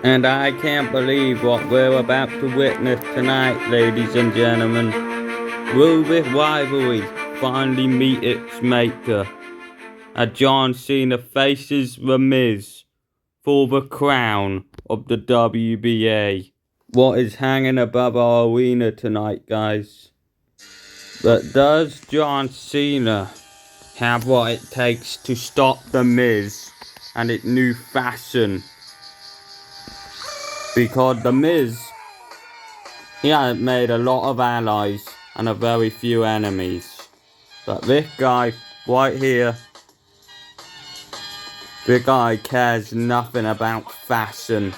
And I can't believe what we're about to witness tonight, ladies and gentlemen. Will this rivalry finally meet its maker as John Cena faces The Miz for the crown of the WBA? What is hanging above our arena tonight, guys? But does John Cena have what it takes to stop The Miz and its new fashion? Because The Miz, he has made a lot of allies and a very few enemies. But this guy right here, this guy cares nothing about fashion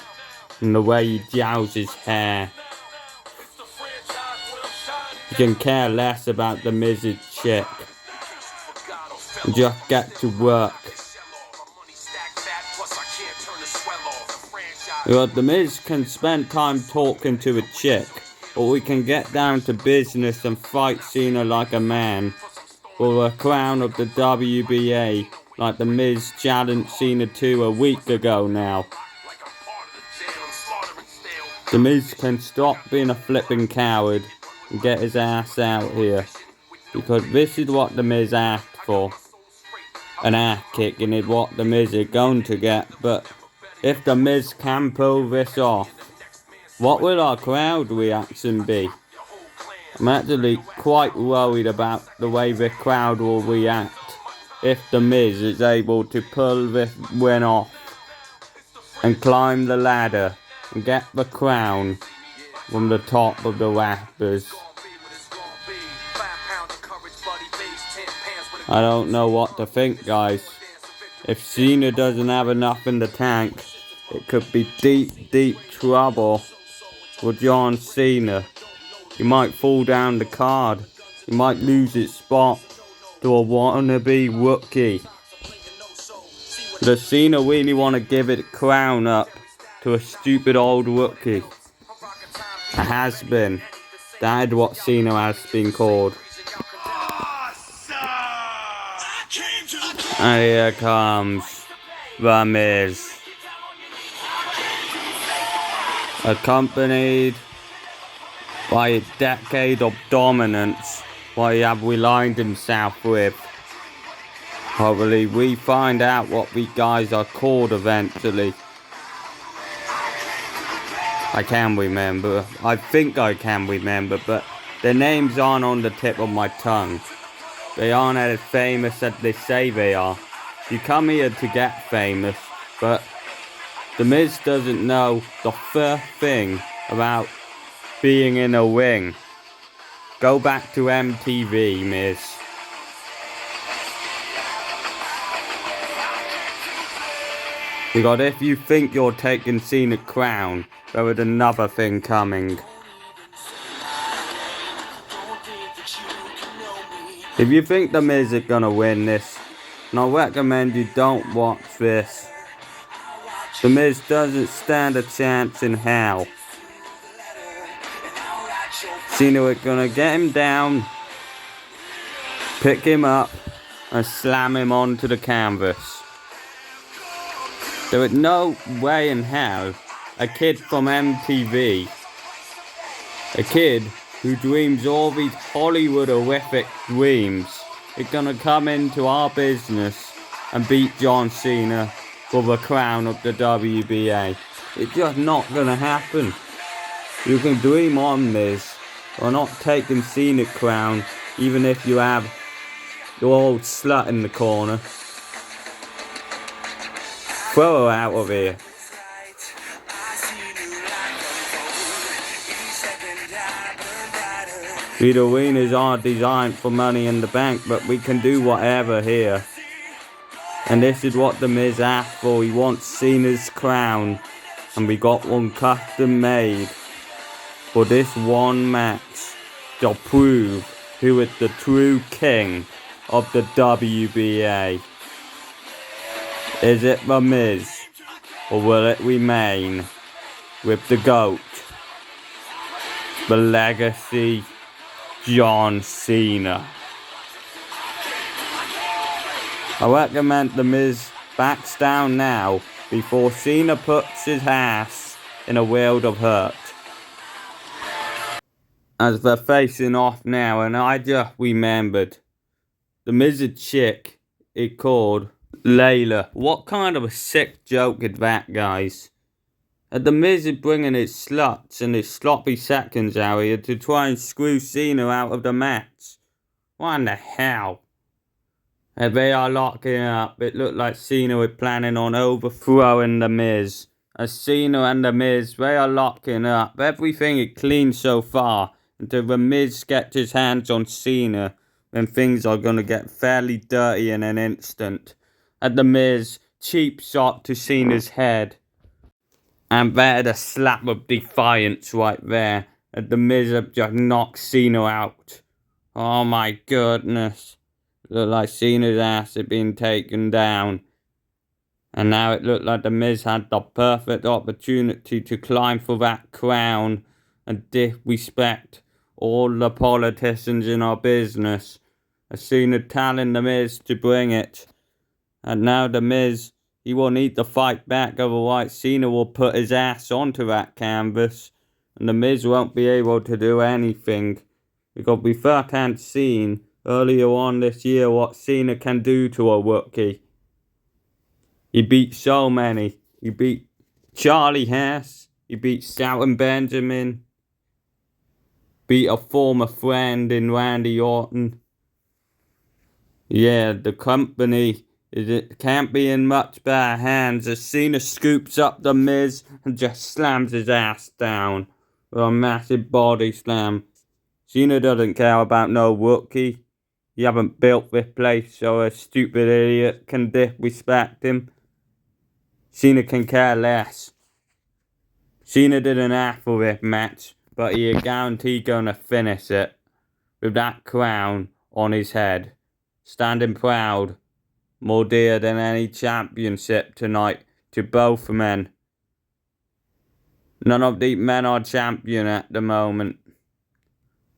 and the way he gels his hair. He can care less about The Miz's chick. Just get to work. Well, The Miz can spend time talking to a chick, or we can get down to business and fight Cena like a man for the crown of the WBA, like The Miz challenged Cena to a week ago now. The Miz can stop being a flipping coward and get his ass out here, because this is what The Miz asked for. An ass kicking is what The Miz is going to get, but if The Miz can pull this off, what will our crowd reaction be? I'm actually quite worried about the way the crowd will react if The Miz is able to pull this win off and climb the ladder and get the crown from the top of the rafters. I don't know what to think, guys. If Cena doesn't have enough in the tank, it could be deep, deep trouble for John Cena. He might fall down the card. He might lose his spot to a wannabe rookie. Does Cena really want to give it crown up to a stupid old rookie? A has-been. That is what Cena has been called. And here comes The Miz, accompanied by a decade of dominance, what he have relied himself with. Hopefully we find out what we guys are called eventually. I can remember. I think I can remember, but their names aren't on the tip of my tongue. They aren't as famous as they say they are. You come here to get famous, but The Miz doesn't know the first thing about being in a ring. Go back to MTV, Miz. Because if you think you're taking Cena's crown, there is another thing coming. If you think The Miz is gonna win this, then I recommend you don't watch this. The Miz doesn't stand a chance in hell. Cena is gonna get him down, pick him up, and slam him onto the canvas. There is no way in hell a kid from MTV, a kid who dreams all these Hollywood horrific dreams, is gonna come into our business and beat John Cena for the crown of the WBA. It's just not gonna happen. You can dream on this, or not taking Cena's crown, even if you have your old slut in the corner. Throw her out of here. The arenas aren't designed for Money in the Bank, but we can do whatever here. And this is what The Miz asked for. He wants Cena's crown, and we got one custom made for this one match to prove who is the true king of the WBA. Is it The Miz, or will it remain with the GOAT, the legacy John Cena? I recommend The Miz backs down now before Cena puts his ass in a world of hurt. As they're facing off now, and I just remembered the Miz's chick, it called Layla. What kind of a sick joke is that, guys? And the Miz is bringing his sluts and his sloppy seconds out here to try and screw Cena out of the match. What in the hell? And they are locking up. It looked like Cena was planning on overthrowing the Miz. As Cena and the Miz, they are locking up. Everything is clean so far until the Miz gets his hands on Cena. Then things are going to get fairly dirty in an instant. And the Miz, cheap shot to Cena's head. And there's a slap of defiance right there. And the Miz have just knocked Cena out. Oh my goodness. Looked like Cena's ass had been taken down. And now it looked like the Miz had the perfect opportunity to climb for that crown and disrespect all the politicians in our business. As Cena telling the Miz to bring it. And now the Miz, he will need to fight back, otherwise Cena will put his ass onto that canvas. And the Miz won't be able to do anything. Because we first had seen earlier on this year what Cena can do to a rookie. He beat so many. He beat Charlie Hess. He beat Shelton Benjamin. Beat a former friend in Randy Orton. Yeah, the company it can't be in much better hands as Cena scoops up the Miz and just slams his ass down with a massive body slam. Cena doesn't care about no rookie. You haven't built this place so a stupid idiot can disrespect him. Cena can care less. Cena didn't ask for this match, but he is guaranteed gonna finish it with that crown on his head. Standing proud, more dear than any championship tonight to both men. None of these men are champion at the moment.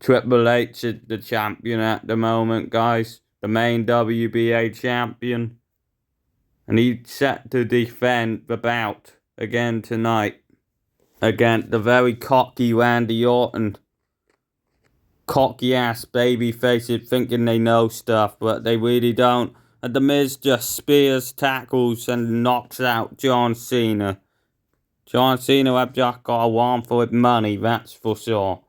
Triple H is the champion at the moment, guys. The main WBA champion. And he's set to defend the bout again tonight. Against the very cocky Randy Orton. Cocky ass baby faces thinking they know stuff, but they really don't. And the Miz just spears, tackles, and knocks out John Cena. John Cena have just got a one for his money, that's for sure.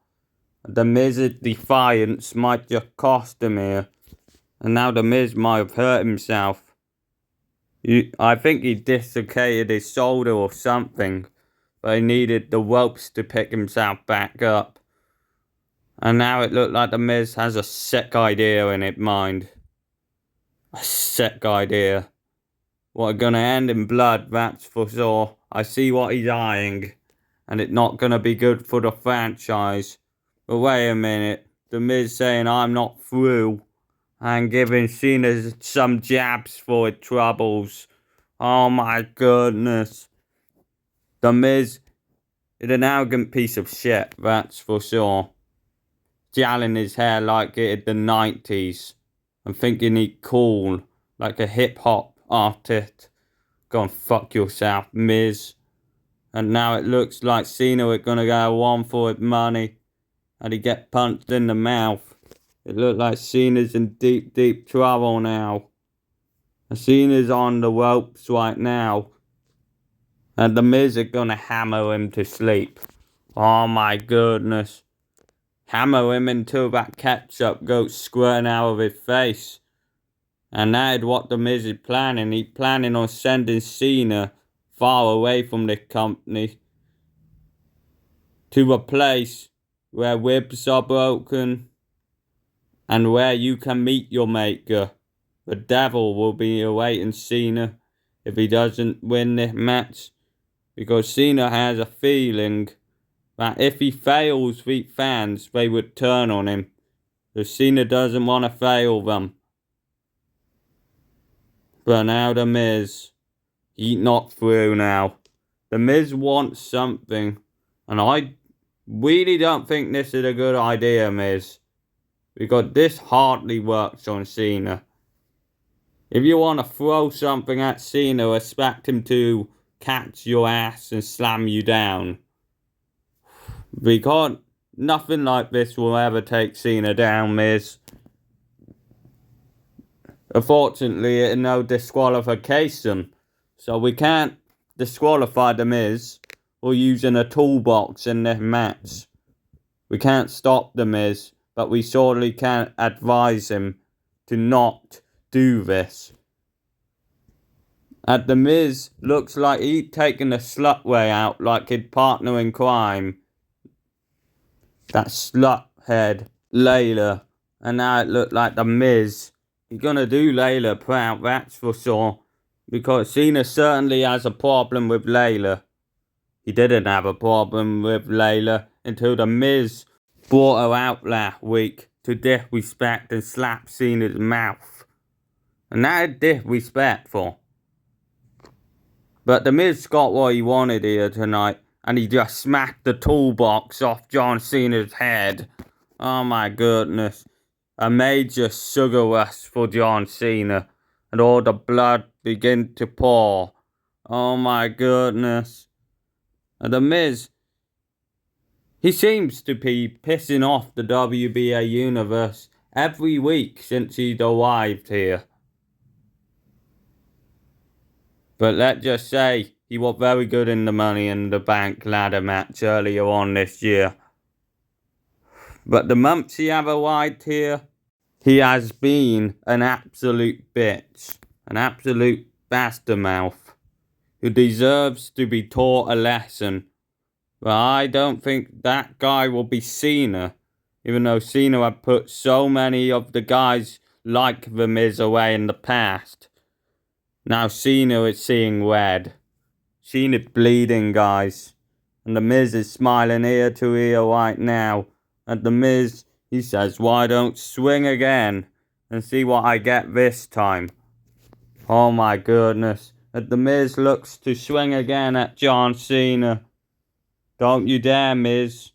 The Miz's defiance might just cost him here. And now the Miz might have hurt himself. I think he dislocated his shoulder or something. But he needed the ropes to pick himself back up. And now it looked like the Miz has a sick idea in his mind. A sick idea. What gonna end in blood, that's for sure. I see what he's eyeing. And it's not gonna be good for the franchise. But wait a minute. The Miz saying I'm not through. And giving Cena some jabs for his troubles. Oh my goodness. The Miz is an arrogant piece of shit, that's for sure. Gelling his hair like it in the 90s. And thinking he's cool. Like a hip-hop artist. Go and fuck yourself, Miz. And now it looks like Cena is gonna go on for his money. And he get punched in the mouth. It looked like Cena's in deep, deep trouble now. And Cena's on the ropes right now. And the Miz are gonna hammer him to sleep. Oh my goodness. Hammer him until that ketchup goes squirting out of his face. And that is what the Miz is planning. He's planning on sending Cena far away from this company. To a place where ribs are broken. And where you can meet your maker. The devil will be awaiting Cena if he doesn't win this match. Because Cena has a feeling that if he fails these fans, they would turn on him. So Cena doesn't want to fail them. But now the Miz, he's not through now. The Miz wants something. And I really don't think this is a good idea, Miz. Because this hardly works on Cena. If you want to throw something at Cena, expect him to catch your ass and slam you down. Because nothing like this will ever take Cena down, Miz. Unfortunately, it's no disqualification. So we can't disqualify the Miz or using a toolbox in this match. We can't stop the Miz, but we surely can advise him to not do this. And the Miz looks like he's taking the slut way out like his partner in crime. That slut head, Layla. And now it looked like the Miz. He's gonna do Layla proud, that's for sure. Because Cena certainly has a problem with Layla. He didn't have a problem with Layla until the Miz brought her out last week to disrespect and slap Cena's mouth. And that is disrespectful. But the Miz got what he wanted here tonight. And he just smacked the toolbox off John Cena's head. Oh my goodness. A major sugar rush for John Cena. And all the blood began to pour. Oh my goodness. And the Miz, he seems to be pissing off the WBA universe every week since he's arrived here. But let's just say, he was very good in the Money in the Bank ladder match earlier on this year. But the months he have arrived here, he has been an absolute bitch. An absolute bastard mouth. Who deserves to be taught a lesson. But I don't think that guy will be Cena. Even though Cena had put so many of the guys like The Miz away in the past. Now Cena is seeing red. Cena's bleeding, guys. And The Miz is smiling ear to ear right now. And The Miz, he says, why don't swing again? And see what I get this time. Oh my goodness. And The Miz looks to swing again at John Cena. Don't you dare, Miz.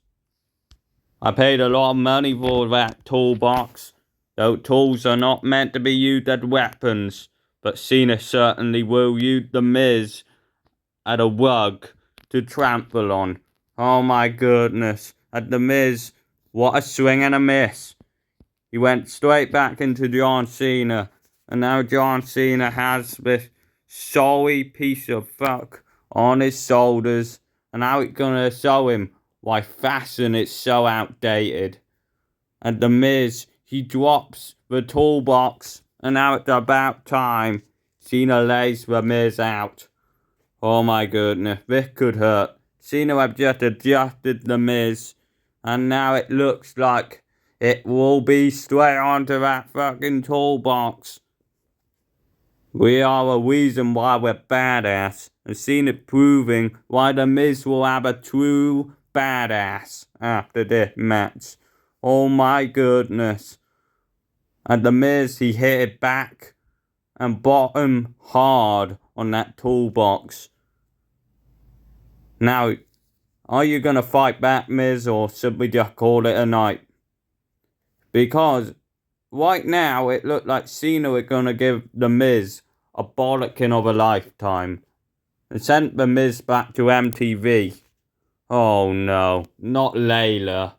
I paid a lot of money for that toolbox. Those tools are not meant to be used as weapons. But Cena certainly will use The Miz as a rug to trample on. Oh my goodness. And The Miz, what a swing and a miss. He went straight back into John Cena. And now John Cena has this sorry piece of fuck on his shoulders. And now it's gonna show him why fashion is so outdated. And The Miz, he drops the toolbox. And now it's about time. Cena lays The Miz out. Oh my goodness, this could hurt. Cena have just adjusted The Miz. And now it looks like it will be straight onto that fucking toolbox. We are a reason why we're badass. And Cena proving why The Miz will have a true badass after this match. Oh my goodness. And The Miz, he hit it back and bottom hard on that toolbox. Now, are you going to fight back, Miz, or should we just call it a night? Because right now, it looked like Cena is going to give The Miz a bollocking of a lifetime. And sent The Miz back to MTV. Oh no, not Layla.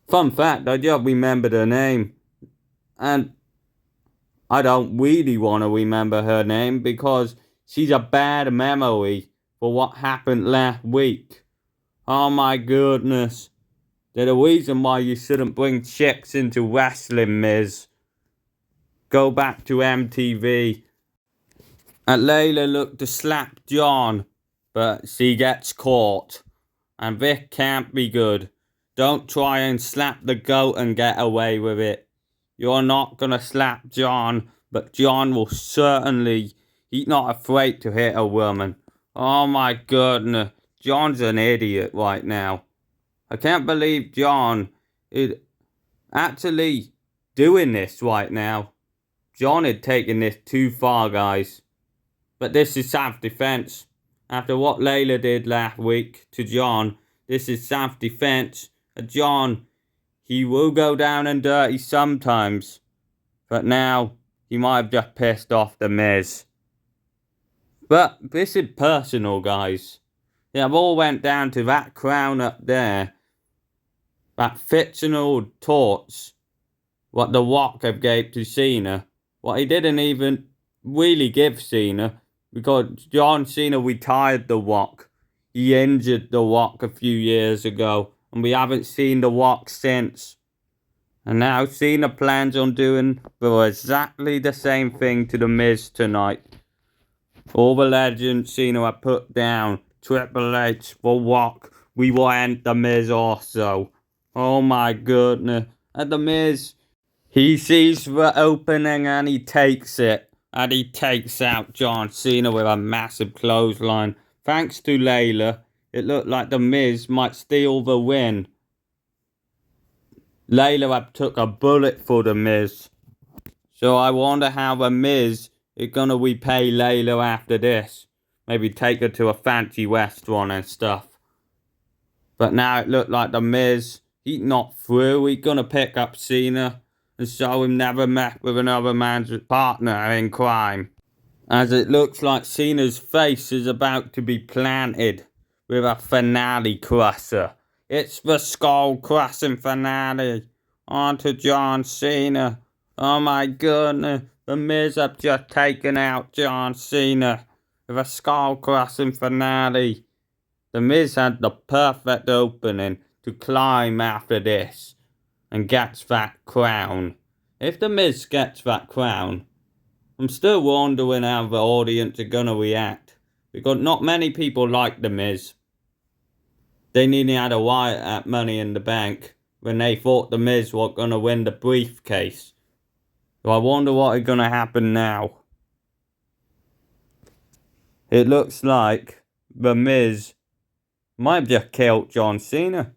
Fun fact, I just remembered her name. And I don't really want to remember her name because she's a bad memory for what happened last week. Oh my goodness. There's a reason why you shouldn't bring chicks into wrestling, Miz. Go back to MTV. And Layla looked to slap John, but she gets caught. And this can't be good. Don't try and slap the goat and get away with it. You're not gonna slap John, but John will certainly, he's not afraid to hit a woman. Oh my goodness, John's an idiot right now. I can't believe John is actually doing this right now. John had taken this too far, guys. But this is self-defense. After what Layla did last week to John, this is self-defense. John, he will go down and dirty sometimes. But now, he might have just pissed off The Miz. But this is personal, guys. It all went down to that crown up there. That fictional torch. What The Rock have gave to Cena. What he didn't even really give Cena. Because John Cena retired The Rock. He injured The Rock a few years ago. And we haven't seen The Rock since. And now Cena plans on doing exactly the same thing to The Miz tonight. All the legends Cena have put down. Triple H, The Rock. We will end The Miz also. Oh my goodness. And The Miz, he sees the opening and he takes it. And he takes out John Cena with a massive clothesline. Thanks to Layla, it looked like The Miz might steal the win. Layla have took a bullet for The Miz. So I wonder how The Miz is going to repay Layla after this. Maybe take her to a fancy restaurant and stuff. But now it looked like The Miz, he's not through. He's going to pick up Cena and show him never met with another man's partner in crime. As it looks like Cena's face is about to be planted with a finale crusher. It's the skull crushing finale. On to John Cena. Oh my goodness. The Miz have just taken out John Cena with a skull crushing finale. The Miz had the perfect opening to climb after this and gets that crown. If The Miz gets that crown, I'm still wondering how the audience are gonna react. Because not many people like The Miz. They nearly had a riot at Money in the Bank when they thought The Miz was gonna win the briefcase. So I wonder what is gonna happen now. It looks like The Miz might have just killed John Cena.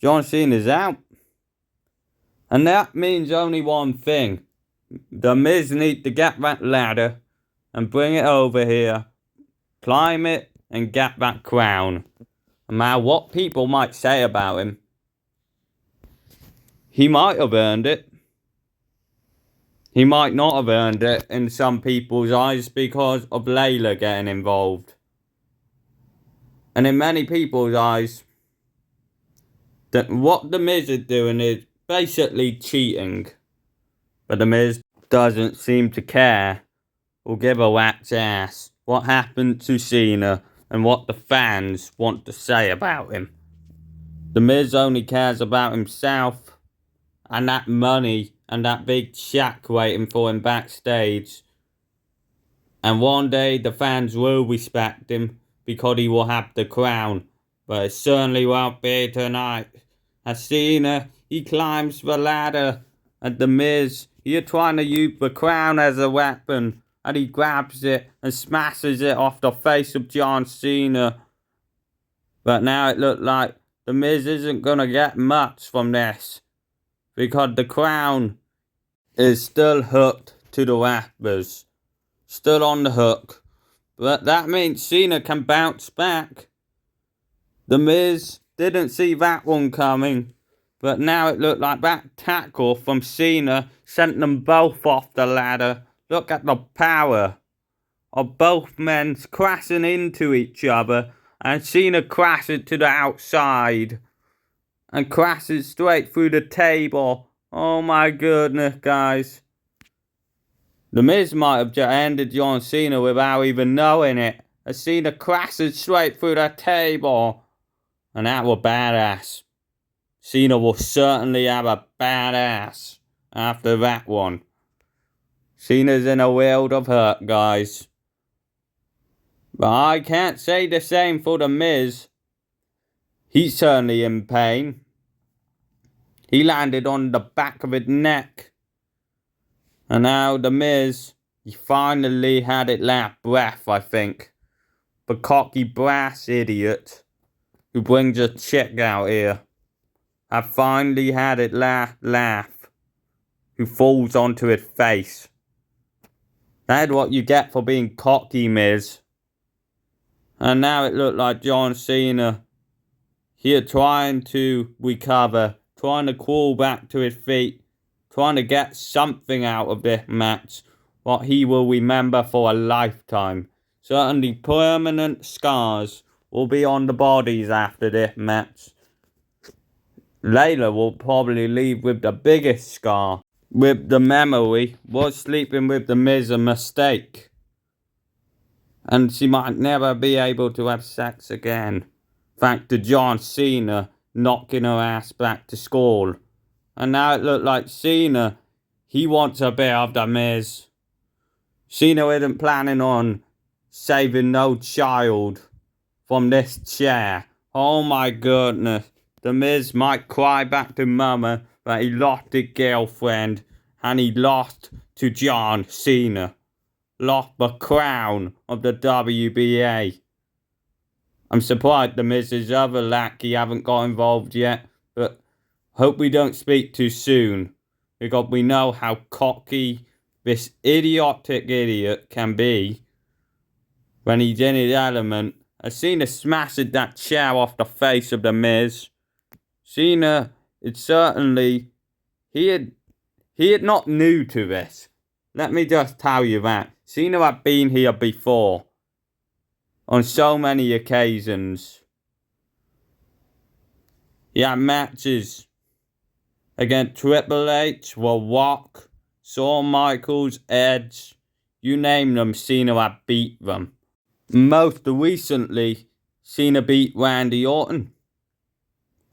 John Cena's out. And that means only one thing. The Miz needs to get that ladder and bring it over here, climb it, and get that crown. And now what people might say about him, he might have earned it. He might not have earned it in some people's eyes because of Layla getting involved. And in many people's eyes, that what The Miz is doing is basically cheating. But The Miz doesn't seem to care or give a rat's ass what happened to Cena and what the fans want to say about him. The Miz only cares about himself and that money and that big shack waiting for him backstage. And one day the fans will respect him because he will have the crown. But it certainly won't be tonight. As Cena, he climbs the ladder. And The Miz, he's trying to use the crown as a weapon. And he grabs it and smashes it off the face of John Cena. But now it looks like The Miz isn't going to get much from this. Because the crown is still hooked to the rafters. Still on the hook. But that means Cena can bounce back. The Miz didn't see that one coming. But now it looked like that tackle from Cena sent them both off the ladder. Look at the power of both men crashing into each other. And Cena crashes to the outside. And crashes straight through the table. Oh my goodness, guys. The Miz might have just ended John Cena without even knowing it. As Cena crashes straight through the table. And that was badass. Cena will certainly have a badass after that one. Cena's in a world of hurt, guys. But I can't say the same for The Miz. He's certainly in pain. He landed on the back of his neck. And now The Miz, he finally had it last breath, I think. The cocky brass idiot who brings a chick out here have finally had it last laugh. Who falls onto his face. That's what you get for being cocky, Miz. And now it looked like John Cena here trying to recover, trying to crawl back to his feet, trying to get something out of this match, what he will remember for a lifetime. Certainly permanent scars will be on the bodies after this match. Layla will probably leave with the biggest scar. With the memory, was sleeping with the Miz a mistake? And she might never be able to have sex again. Thanks to John Cena knocking her ass back to school. And now it looked like Cena, he wants a bit of the Miz. Cena isn't planning on saving no child from this chair. Oh my goodness. The Miz might cry back to Mama that he lost his girlfriend and he lost to John Cena. Lost the crown of the WBA. I'm surprised the Miz's other lackey haven't got involved yet, but hope we don't speak too soon, because we know how cocky this idiotic idiot can be when he's in his element. As Cena smashed that chair off the face of the Miz. Cena, it's certainly, he had not new to this. Let me just tell you that. Cena had been here before. On so many occasions. He had matches against Triple H, The Rock, Shawn Michaels, Edge. You name them, Cena had beat them. Most recently, Cena beat Randy Orton.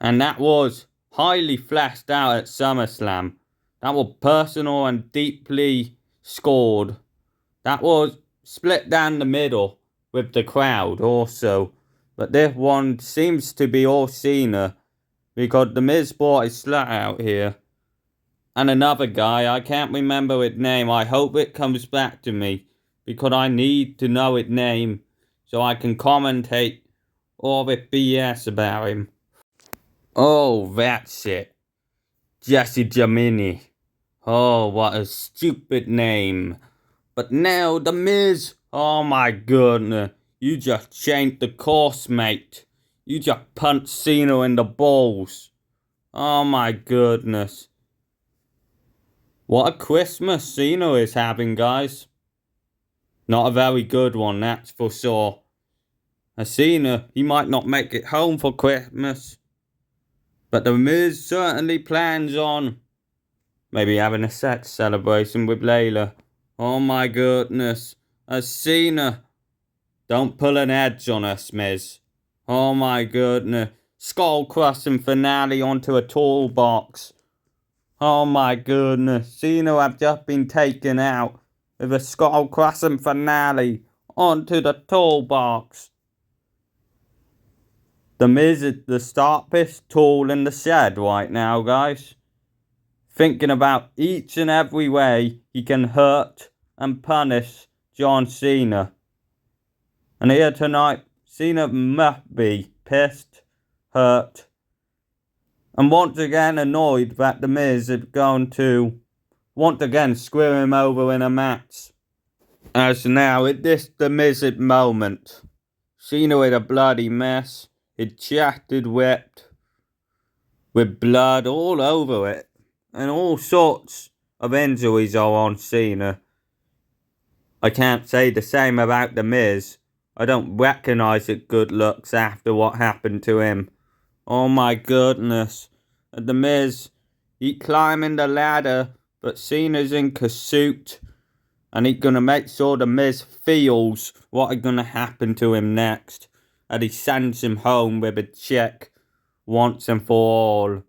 And that was highly fleshed out at SummerSlam. That was personal and deeply scored. That was split down the middle with the crowd also. But this one seems to be all Cena, because the Miz brought his slut out here. And another guy, I can't remember his name. I hope it comes back to me, because I need to know his name so I can commentate all the BS about him. Oh, that's it. Jesse Gemini. Oh, what a stupid name. But now the Miz. Oh my goodness. You just changed the course, mate. You just punched Cena in the balls. Oh my goodness. What a Christmas Cena is having, guys. Not a very good one, that's for sure. Cena, he might not make it home for Christmas. But the Miz certainly plans on maybe having a sex celebration with Layla. Oh my goodness. Cena, don't pull an Edge on us, Miz. Oh my goodness. Skull crushing finale onto a toolbox. Oh my goodness. Cena have just been taken out with a skull crushing finale onto the toolbox. The Miz is the sharpest tool in the shed right now, guys. Thinking about each and every way he can hurt and punish John Cena. And here tonight, Cena must be pissed, hurt, and once again annoyed that the Miz is going to once again screw him over in a match. As now, at this the Miz's moment, Cena is a bloody mess. His chest is whipped with blood all over it. And all sorts of injuries are on Cena. I can't say the same about The Miz. I don't recognise his good looks after what happened to him. Oh my goodness. The Miz, he climbing the ladder, but Cena's in pursuit. And he's going to make sure The Miz feels what is going to happen to him next. And he sends him home with a check once and for all.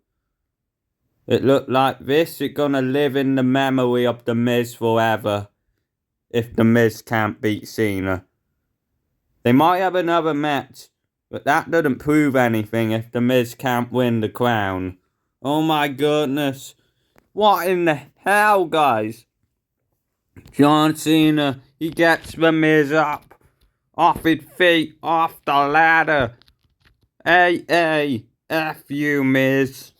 It looked like this is going to live in the memory of The Miz forever. If The Miz can't beat Cena. They might have another match, but that doesn't prove anything if The Miz can't win the crown. Oh my goodness. What in the hell, guys? John Cena, he gets The Miz up. Off his feet, off the ladder. Hey, F you, Miz.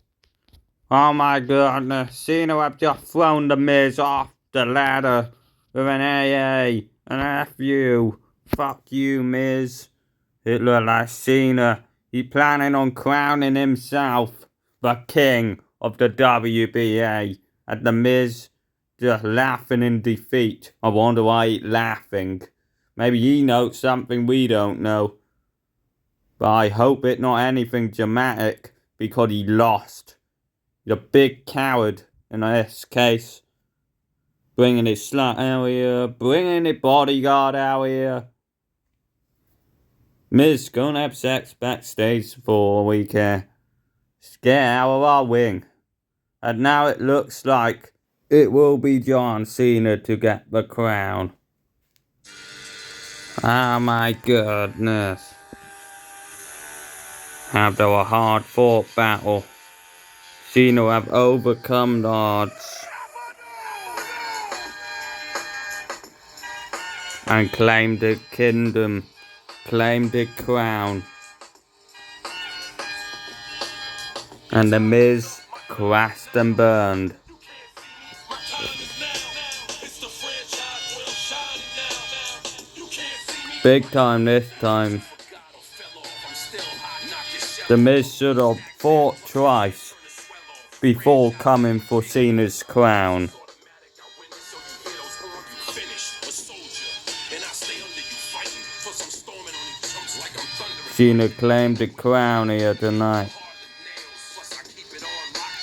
Oh my goodness, Cena have just thrown The Miz off the ladder with an AA, an F you. Fuck you, Miz. It looked like Cena, he planning on crowning himself the king of the WBA. And The Miz just laughing in defeat. I wonder why he's laughing. Maybe he knows something we don't know. But I hope it's not anything dramatic because he lost. He's a big coward in this case. Bringing his slut out here, bringing the bodyguard out here. Miz gonna have sex backstage for a week here. Get out of our wing. And now it looks like it will be John Cena to get the crown. Oh my goodness. After a hard fought battle, Cena have overcome the odds and claimed the kingdom, claimed the crown. And the Miz crashed and burned. Big time this time. The Miz should have fought twice before coming for Cena's crown. Cena claimed the crown here tonight.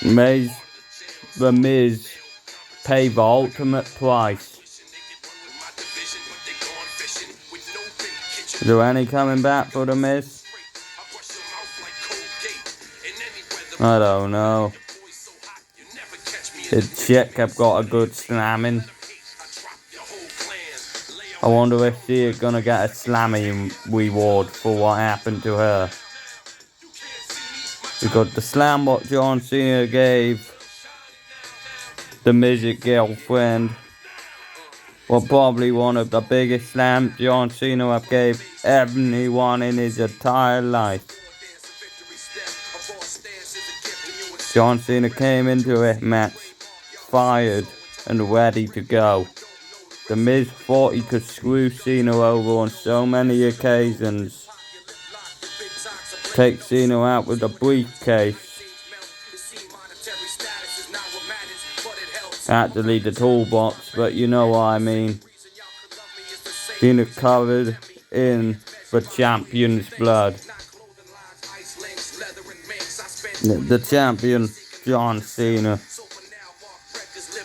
The Miz paid the ultimate price. Is there any coming back for the Miz? I don't know. The chick have got a good slamming. I wonder if she is gonna get a slamming reward for what happened to her. Because the slam what John Cena gave the Miz's girlfriend was probably one of the biggest slams John Cena have gave anyone in his entire life. John Cena came into it match fired and ready to go. The Miz thought he could screw Cena over on so many occasions. Take Cena out with a briefcase. Actually the toolbox, but you know what I mean. Cena covered in the champion's blood. The champion, John Cena,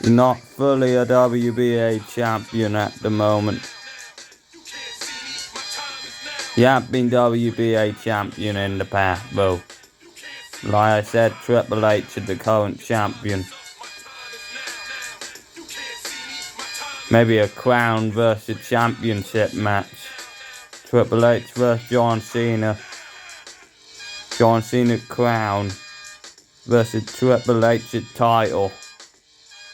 not fully a WBA champion at the moment. He has been WBA champion in the past, though. Like I said, Triple H is the current champion. Maybe a crown versus championship match. Triple H versus John Cena. John Cena crown versus Triple H's title.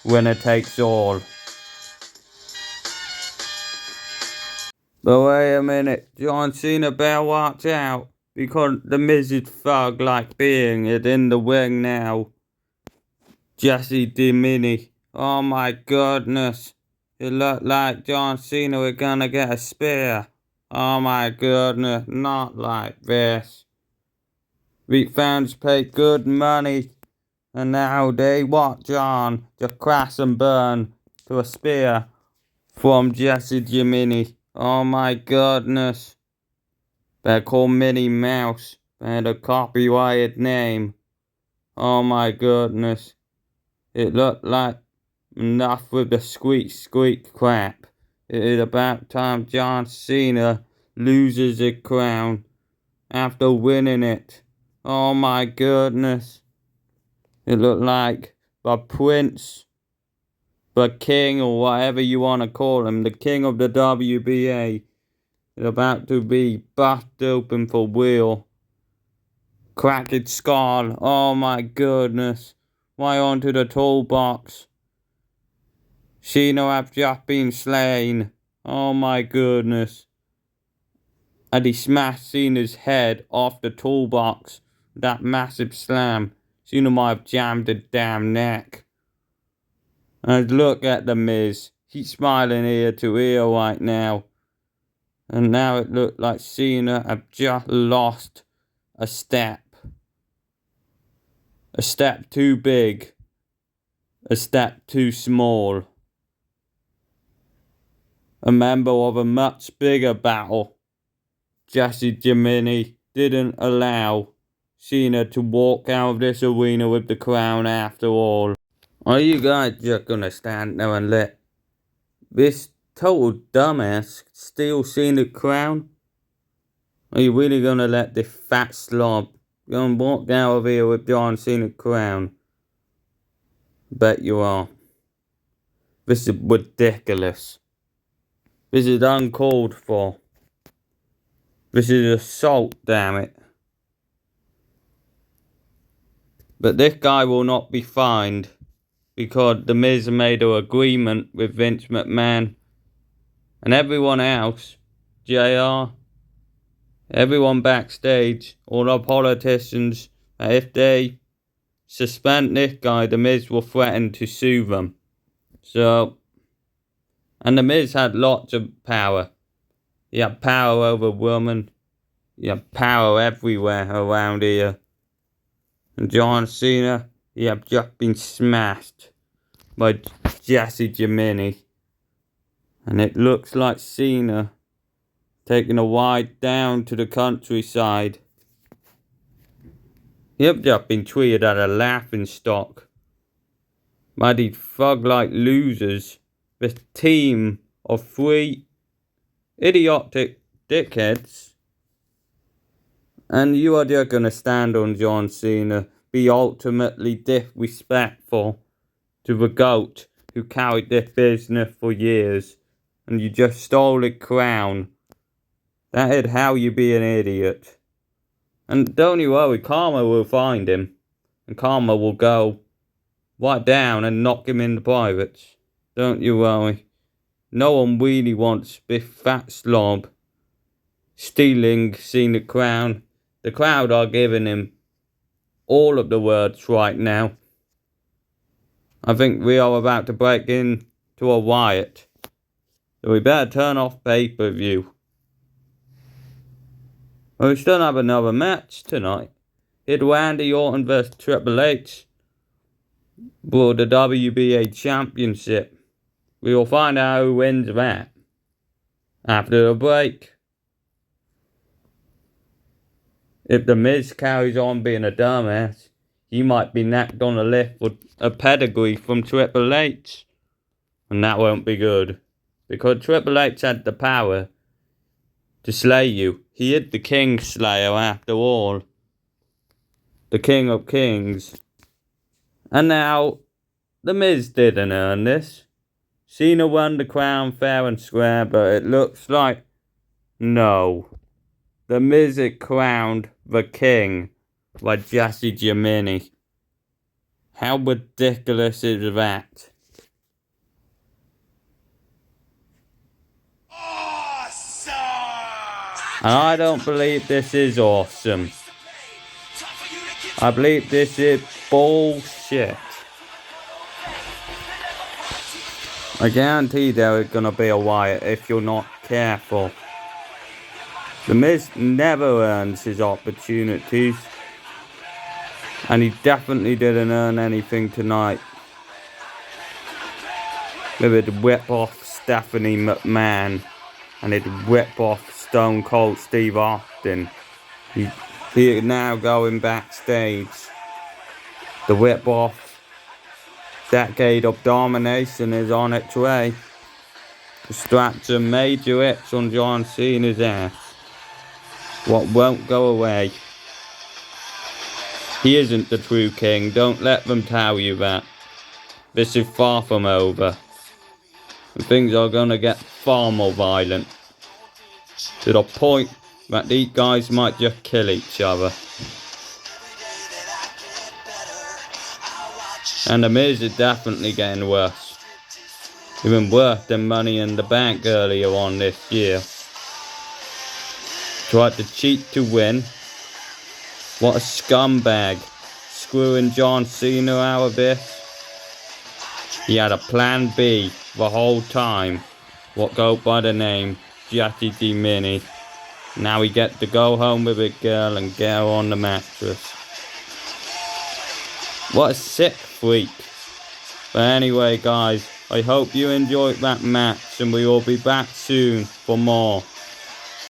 Winner takes all. But wait a minute, John Cena better watch out, because the Miz is thug-like being it in the ring now. Jesse Dimini. Oh my goodness. It looked like John Cena was gonna get a spear. Oh my goodness, not like this. We fans pay good money, and now they want John to crash and burn to a spear from Jesse Dimini. Oh my goodness. They're called Minnie Mouse. They had a copyrighted name. Oh my goodness. It looked like enough with the squeak crap. It is about time John Cena loses the crown after winning it. Oh my goodness. It looked like the prince, the king, or whatever you want to call him, the king of the WBA, is about to be bust open for real. Cracked skull. Oh my goodness. Why onto the toolbox? Cena have just been slain. Oh my goodness. And he smashed Cena's head off the toolbox. That massive slam. Cena might have jammed his damn neck. And look at the Miz. He's smiling ear to ear right now. And now it looked like Cena have just lost a step. A step too big. A step too small. A member of a much bigger battle. Jesse Dimini didn't allow Cena to walk out of this arena with the crown after all. Are you guys just gonna stand there and let this total dumbass steal Cena's crown? Are you really gonna let this fat slob go and walk out of here with John Cena's crown? Bet you are. This is ridiculous. This is uncalled for. This is assault, damn it. But this guy will not be fined because The Miz made an agreement with Vince McMahon and everyone else, JR, everyone backstage, all our politicians, that if they suspend this guy, The Miz will threaten to sue them. So, and The Miz had lots of power. He had power over women. He had power everywhere around here. And John Cena, he had just been smashed by Jesse Jiminy. And it looks like Cena taking a ride down to the countryside. He had just been treated as a laughing stock by these thug-like losers. This team of 3 idiotic dickheads. And you are just gonna stand on John Cena, be ultimately disrespectful to the GOAT who carried this business for years, and you just stole the crown. That is how you be an idiot. And don't you worry, Karma will find him, and Karma will go right down and knock him in the privates. Don't you worry. No one really wants this fat slob stealing Cena crown. The crowd are giving him all of the words right now. I think we are about to break into a riot. So we better turn off pay-per-view. Well, we still have another match tonight. It's Randy Orton vs Triple H for the WBA Championship. We will find out who wins that after the break. If The Miz carries on being a dumbass, he might be knocked on the list with a pedigree from Triple H. And that won't be good. Because Triple H had the power to slay you. He is the King Slayer after all. The King of Kings. And now, The Miz didn't earn this. Cena won the crown fair and square, but it looks like no. The Miz is crowned the king by Jesse Jiminy. How ridiculous is that? Awesome! And I don't believe this is awesome. I believe this is bullshit. I guarantee there is gonna be a riot if you're not careful. The Miz never earns his opportunities. And he definitely didn't earn anything tonight. With his whip off Stephanie McMahon. And his whip off Stone Cold Steve Austin. He is now going backstage. The whip off decade of domination is on its way. The straps are major hits on John Cena's ass. What won't go away. He isn't the true king. Don't let them tell you that. This is far from over. And things are gonna get far more violent. To the point that these guys might just kill each other. And The Miz is definitely getting worse. Even worse than Money in the Bank earlier on this year. Tried to cheat to win. What a scumbag. Screwing John Cena out of this. He had a plan B the whole time. What goes by the name Jesse Jiminy. Now he gets to go home with his girl and get her on the mattress. What a sick freak. But anyway guys, I hope you enjoyed that match and we will be back soon for more.